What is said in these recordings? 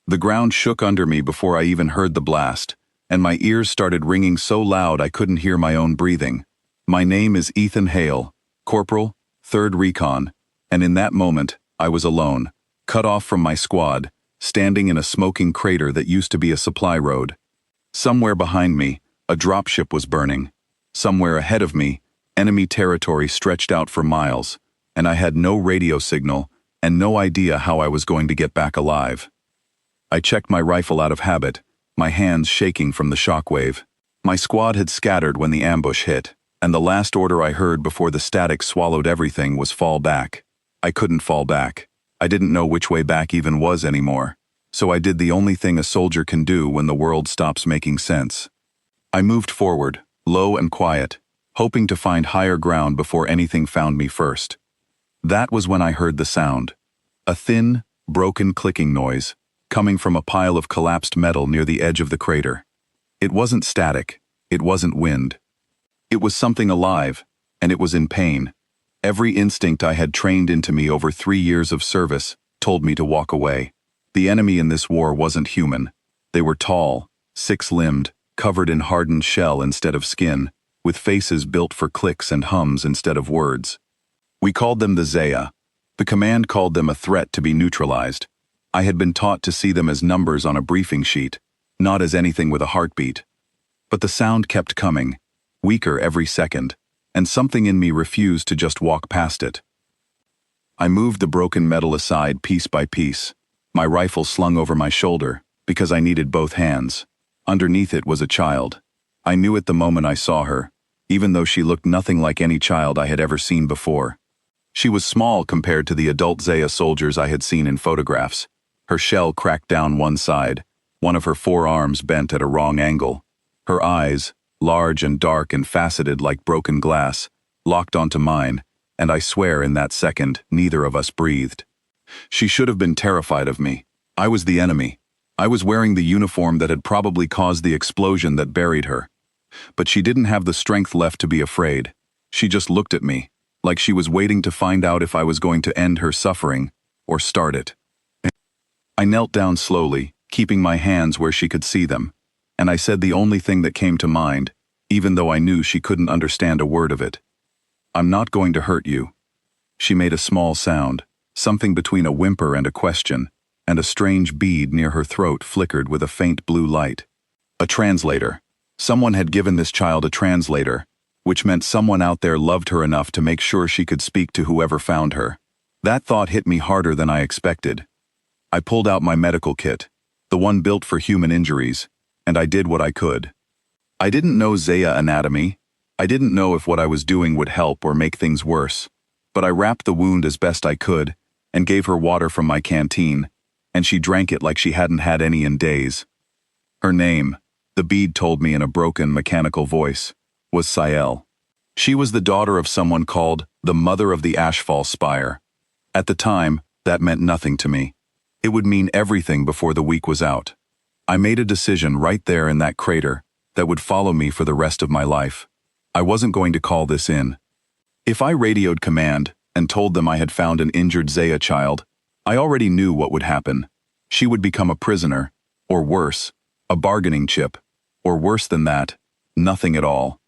The ground shook under me before I even heard the blast, and my ears started ringing so loud I couldn't hear my own breathing. My name is Ethan Hale, Corporal, 3rd Recon, and in that moment, I was alone, cut off from my squad, standing in a smoking crater that used to be a supply road. Somewhere behind me, a dropship was burning. Somewhere ahead of me, enemy territory stretched out for miles, and I had no radio signal and no idea how I was going to get back alive. I checked my rifle out of habit, my hands shaking from the shockwave. My squad had scattered when the ambush hit, and the last order I heard before the static swallowed everything was fall back. I couldn't fall back. I didn't know which way back even was anymore, so I did the only thing a soldier can do when the world stops making sense. I moved forward, low and quiet, hoping to find higher ground before anything found me first. That was when I heard the sound. A thin, broken clicking noise, coming from a pile of collapsed metal near the edge of the crater. It wasn't static, it wasn't wind. It was something alive, and it was in pain. Every instinct I had trained into me over 3 years of service told me to walk away. The enemy in this war wasn't human. They were tall, 6-limbed, covered in hardened shell instead of skin, with faces built for clicks and hums instead of words. We called them the Zaya. The command called them a threat to be neutralized. I had been taught to see them as numbers on a briefing sheet, not as anything with a heartbeat. But the sound kept coming, weaker every second, and something in me refused to just walk past it. I moved the broken metal aside piece by piece, my rifle slung over my shoulder, because I needed both hands. Underneath it was a child. I knew it the moment I saw her, even though she looked nothing like any child I had ever seen before. She was small compared to the adult Zaya soldiers I had seen in photographs. Her shell cracked down one side, one of her forearms bent at a wrong angle. Her eyes, large and dark and faceted like broken glass, locked onto mine, and I swear in that second, neither of us breathed. She should have been terrified of me. I was the enemy. I was wearing the uniform that had probably caused the explosion that buried her. But she didn't have the strength left to be afraid. She just looked at me, like she was waiting to find out if I was going to end her suffering, or start it. I knelt down slowly, keeping my hands where she could see them, and I said the only thing that came to mind, even though I knew she couldn't understand a word of it. "I'm not going to hurt you." She made a small sound, something between a whimper and a question, and a strange bead near her throat flickered with a faint blue light. A translator. Someone had given this child a translator, which meant someone out there loved her enough to make sure she could speak to whoever found her. That thought hit me harder than I expected. I pulled out my medical kit, the one built for human injuries, and I did what I could. I didn't know Zaya anatomy. I didn't know if what I was doing would help or make things worse, but I wrapped the wound as best I could and gave her water from my canteen, and she drank it like she hadn't had any in days. Her name, the bead told me in a broken, mechanical voice, was Sael. She was the daughter of someone called the Mother of the Ashfall Spire. At the time, that meant nothing to me. It would mean everything before the week was out. I made a decision right there in that crater that would follow me for the rest of my life. I wasn't going to call this in. If I radioed command and told them I had found an injured Zaya child, I already knew what would happen. She would become a prisoner, or worse, a bargaining chip, or worse than that, nothing at all.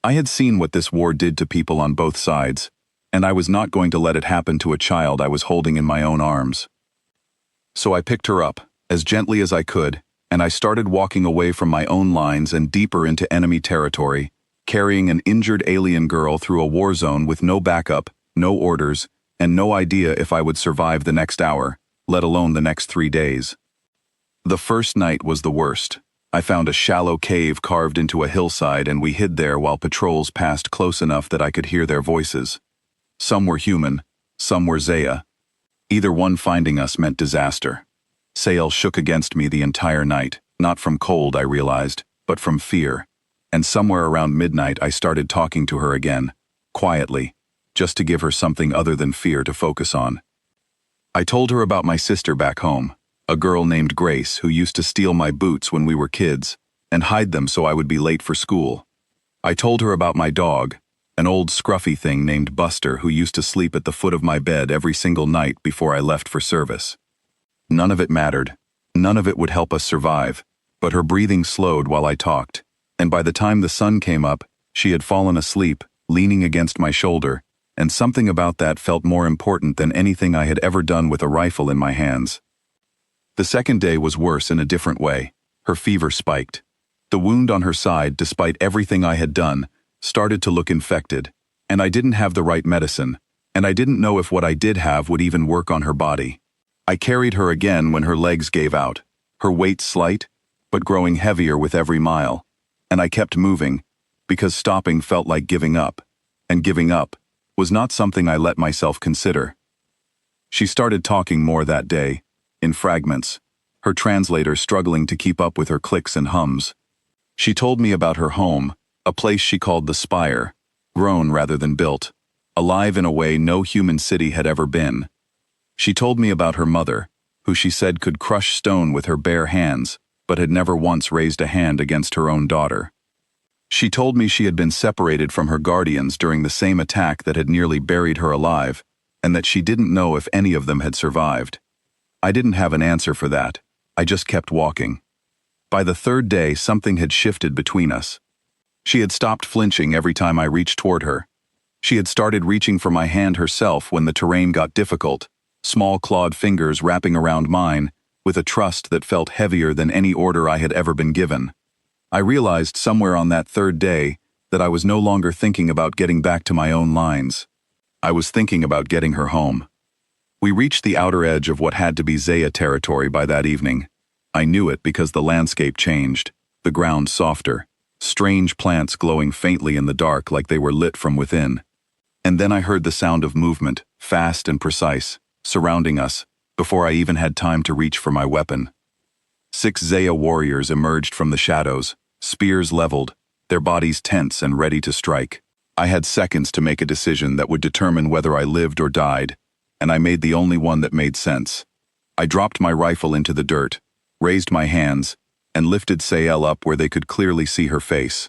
I had seen what this war did to people on both sides, and I was not going to let it happen to a child I was holding in my own arms. So I picked her up, as gently as I could, and I started walking away from my own lines and deeper into enemy territory, carrying an injured alien girl through a war zone with no backup, no orders, and no idea if I would survive the next hour, let alone the next 3 days. The first night was the worst. I found a shallow cave carved into a hillside, and we hid there while patrols passed close enough that I could hear their voices. Some were human, some were Zaya. Either one finding us meant disaster. Sael shook against me the entire night, not from cold, I realized, but from fear. And somewhere around midnight I started talking to her again, quietly, just to give her something other than fear to focus on. I told her about my sister back home, a girl named Grace who used to steal my boots when we were kids and hide them so I would be late for school. I told her about my dog, an old scruffy thing named Buster who used to sleep at the foot of my bed every single night before I left for service. None of it mattered. None of it would help us survive, but her breathing slowed while I talked, and by the time the sun came up, she had fallen asleep, leaning against my shoulder, and something about that felt more important than anything I had ever done with a rifle in my hands. The second day was worse in a different way. Her fever spiked. The wound on her side, despite everything I had done, started to look infected, and I didn't have the right medicine, and I didn't know if what I did have would even work on her body. I carried her again when her legs gave out, her weight slight, but growing heavier with every mile, and I kept moving, because stopping felt like giving up, and giving up was not something I let myself consider. She started talking more that day, in fragments, her translator struggling to keep up with her clicks and hums. She told me about her home, a place she called the Spire, grown rather than built, alive in a way no human city had ever been. She told me about her mother, who she said could crush stone with her bare hands, but had never once raised a hand against her own daughter. She told me she had been separated from her guardians during the same attack that had nearly buried her alive, and that she didn't know if any of them had survived. I didn't have an answer for that. I just kept walking. By the third day, something had shifted between us. She had stopped flinching every time I reached toward her. She had started reaching for my hand herself when the terrain got difficult, small clawed fingers wrapping around mine, with a trust that felt heavier than any order I had ever been given. I realized somewhere on that third day that I was no longer thinking about getting back to my own lines. I was thinking about getting her home. We reached the outer edge of what had to be Zaya territory by that evening. I knew it because the landscape changed, the ground softer, strange plants glowing faintly in the dark like they were lit from within. And then I heard the sound of movement, fast and precise, surrounding us, before I even had time to reach for my weapon. 6 Zaya warriors emerged from the shadows, spears leveled, their bodies tense and ready to strike. I had seconds to make a decision that would determine whether I lived or died, and I made the only one that made sense. I dropped my rifle into the dirt, raised my hands, and lifted Sayel up where they could clearly see her face.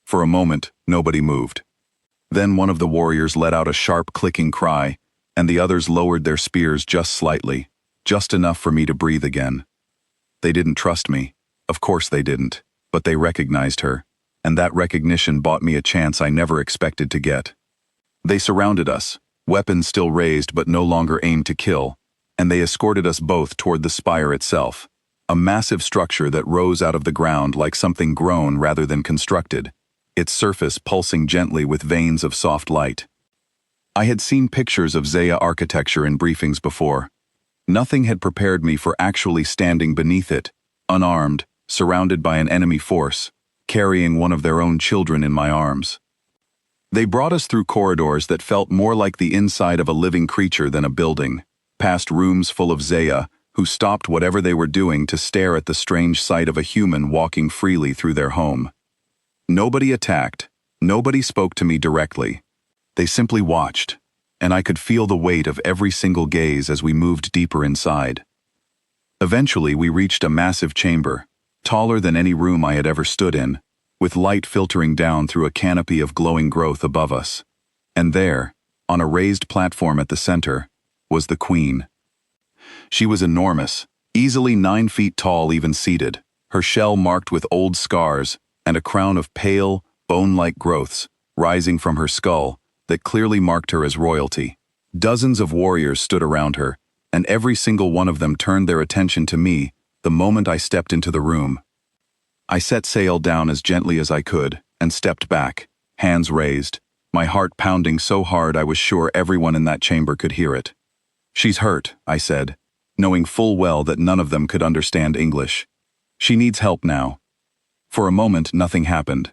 For a moment, nobody moved. Then one of the warriors let out a sharp clicking cry, and the others lowered their spears just slightly, just enough for me to breathe again. They didn't trust me. Of course they didn't, but they recognized her, and that recognition bought me a chance I never expected to get. They surrounded us, weapons still raised but no longer aimed to kill, and they escorted us both toward the spire itself, a massive structure that rose out of the ground like something grown rather than constructed, its surface pulsing gently with veins of soft light. I had seen pictures of Zaya architecture in briefings before. Nothing had prepared me for actually standing beneath it, unarmed, surrounded by an enemy force, carrying one of their own children in my arms. They brought us through corridors that felt more like the inside of a living creature than a building, past rooms full of Zaya, who stopped whatever they were doing to stare at the strange sight of a human walking freely through their home. Nobody attacked, nobody spoke to me directly. They simply watched, and I could feel the weight of every single gaze as we moved deeper inside. Eventually, we reached a massive chamber, taller than any room I had ever stood in, with light filtering down through a canopy of glowing growth above us. And there, on a raised platform at the center, was the Queen. She was enormous, easily 9 feet tall even seated, her shell marked with old scars, and a crown of pale, bone-like growths rising from her skull that clearly marked her as royalty. Dozens of warriors stood around her, and every single one of them turned their attention to me the moment I stepped into the room. I set Sayel down as gently as I could and stepped back, hands raised, my heart pounding so hard I was sure everyone in that chamber could hear it. "She's hurt," I said, knowing full well that none of them could understand English. "She needs help now." For a moment, nothing happened.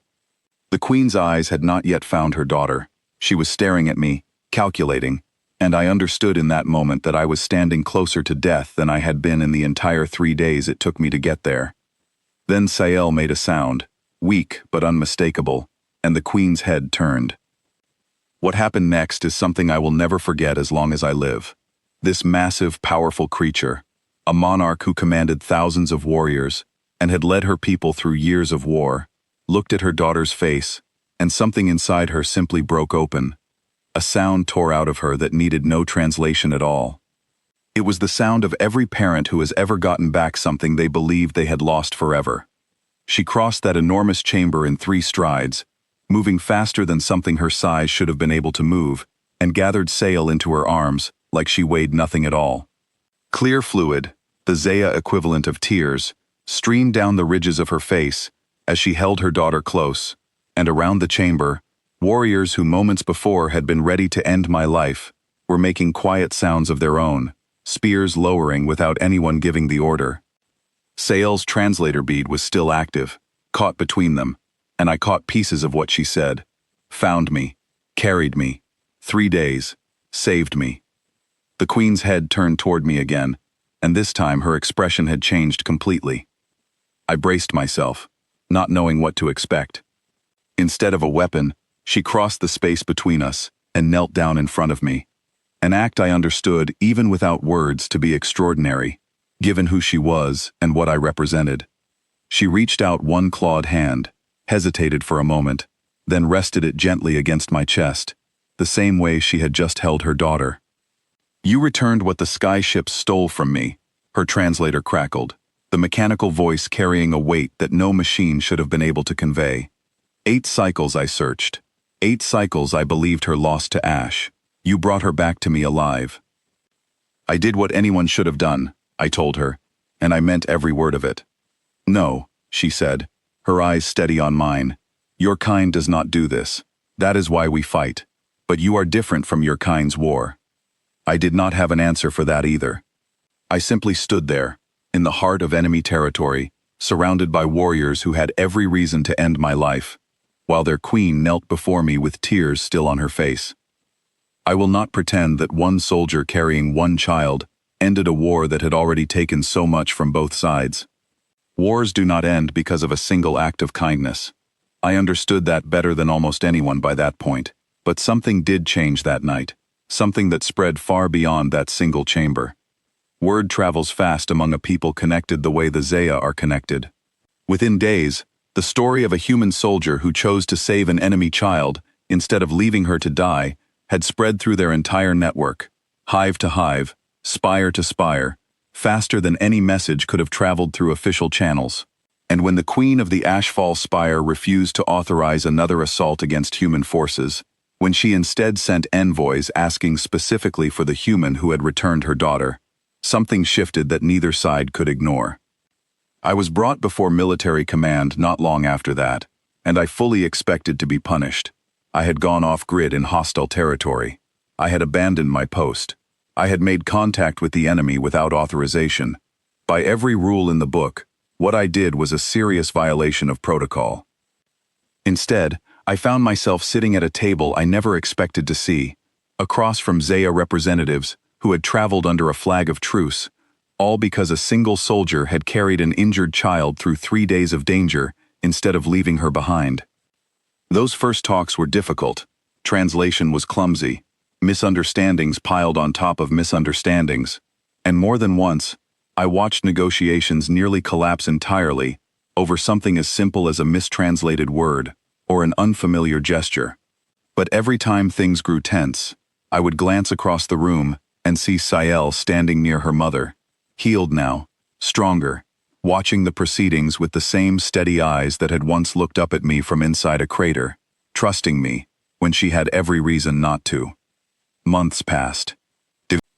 The Queen's eyes had not yet found her daughter. She was staring at me, calculating, and I understood in that moment that I was standing closer to death than I had been in the entire 3 days it took me to get there. Then Sayel made a sound, weak but unmistakable, and the Queen's head turned. What happened next is something I will never forget as long as I live. This massive, powerful creature, a monarch who commanded thousands of warriors and had led her people through years of war, looked at her daughter's face, and something inside her simply broke open. A sound tore out of her that needed no translation at all. It was the sound of every parent who has ever gotten back something they believed they had lost forever. She crossed that enormous chamber in 3 strides, moving faster than something her size should have been able to move, and gathered sail into her arms like she weighed nothing at all. Clear fluid, the Zaya equivalent of tears, streamed down the ridges of her face as she held her daughter close, and around the chamber, warriors who moments before had been ready to end my life were making quiet sounds of their own, spears lowering without anyone giving the order. Sael's translator bead was still active, caught between them, and I caught pieces of what she said. Found me, carried me, 3 days, saved me. The queen's head turned toward me again, and this time her expression had changed completely. I braced myself, not knowing what to expect. Instead of a weapon, she crossed the space between us and knelt down in front of me, an act I understood even without words to be extraordinary, given who she was and what I represented. She reached out one clawed hand, hesitated for a moment, then rested it gently against my chest, the same way she had just held her daughter. "You returned what the sky ships stole from me," her translator crackled, the mechanical voice carrying a weight that no machine should have been able to convey. 8 cycles I searched. 8 cycles I believed her lost to ash. You brought her back to me alive. I did what anyone should have done, I told her, and I meant every word of it. "No," she said, her eyes steady on mine. "Your kind does not do this. That is why we fight. But you are different from your kind's war." I did not have an answer for that either. I simply stood there, in the heart of enemy territory, surrounded by warriors who had every reason to end my life, while their queen knelt before me with tears still on her face. I will not pretend that one soldier carrying one child ended a war that had already taken so much from both sides. Wars do not end because of a single act of kindness. I understood that better than almost anyone by that point, but something did change that night, something that spread far beyond that single chamber. Word travels fast among a people connected the way the Zaya are connected. Within days, the story of a human soldier who chose to save an enemy child, instead of leaving her to die, had spread through their entire network, hive to hive, spire to spire, faster than any message could have traveled through official channels. And when the queen of the Ashfall Spire refused to authorize another assault against human forces, when she instead sent envoys asking specifically for the human who had returned her daughter, something shifted that neither side could ignore. I was brought before military command not long after that, and I fully expected to be punished. I had gone off-grid in hostile territory. I had abandoned my post. I had made contact with the enemy without authorization. By every rule in the book, what I did was a serious violation of protocol. Instead, I found myself sitting at a table I never expected to see, across from Zaya representatives who had traveled under a flag of truce, all because a single soldier had carried an injured child through 3 days of danger instead of leaving her behind. Those first talks were difficult. Translation was clumsy. Misunderstandings piled on top of misunderstandings. And more than once, I watched negotiations nearly collapse entirely over something as simple as a mistranslated word or an unfamiliar gesture. But every time things grew tense, I would glance across the room and see Sael standing near her mother, healed now, stronger, watching the proceedings with the same steady eyes that had once looked up at me from inside a crater, trusting me when she had every reason not to. Months passed.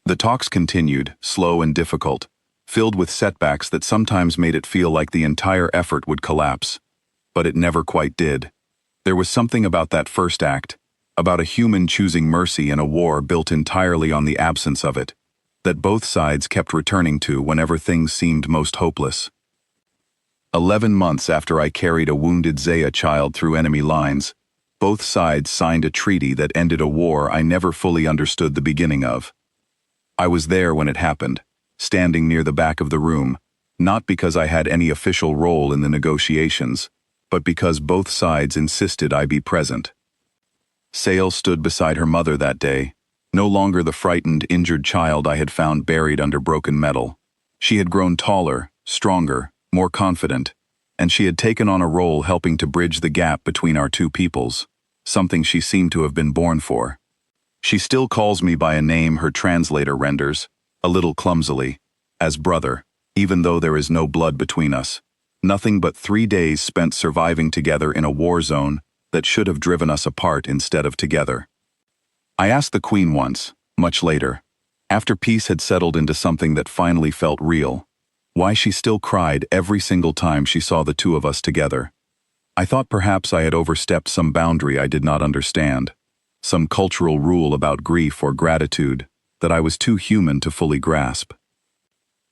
The talks continued, slow and difficult, filled with setbacks that sometimes made it feel like the entire effort would collapse. But it never quite did. There was something about that first act, about a human choosing mercy in a war built entirely on the absence of it, that both sides kept returning to whenever things seemed most hopeless. 11 months after I carried a wounded Zaya child through enemy lines, both sides signed a treaty that ended a war I never fully understood the beginning of. I was there when it happened, standing near the back of the room, not because I had any official role in the negotiations, but because both sides insisted I be present. Sael stood beside her mother that day, no longer the frightened, injured child I had found buried under broken metal. She had grown taller, stronger, more confident, and she had taken on a role helping to bridge the gap between our two peoples, something she seemed to have been born for. She still calls me by a name her translator renders, a little clumsily, as brother, even though there is no blood between us. Nothing but 3 days spent surviving together in a war zone that should have driven us apart instead of together. I asked the Queen once, much later, after peace had settled into something that finally felt real, why she still cried every single time she saw the two of us together. I thought perhaps I had overstepped some boundary I did not understand, some cultural rule about grief or gratitude that I was too human to fully grasp.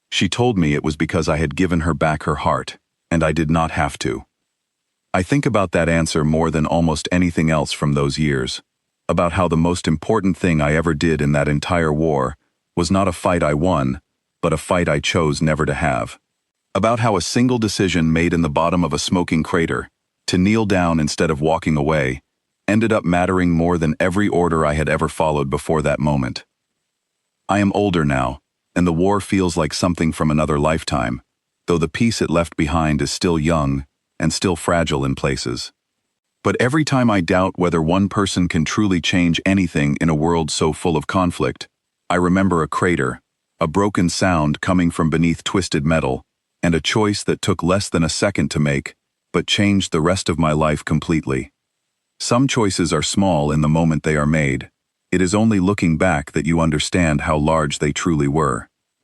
She told me it was because I had given her back her heart, and I did not have to. I think about that answer more than almost anything else from those years, about how the most important thing I ever did in that entire war was not a fight I won, but a fight I chose never to have. About how a single decision made in the bottom of a smoking crater, to kneel down instead of walking away, ended up mattering more than every order I had ever followed before that moment. I am older now, and the war feels like something from another lifetime, though the peace it left behind is still young and still fragile in places. But every time I doubt whether one person can truly change anything in a world so full of conflict, I remember a crater, a broken sound coming from beneath twisted metal, and a choice that took less than a second to make, but changed the rest of my life completely. Some choices are small in the moment they are made. It is only looking back that you understand how large they truly were.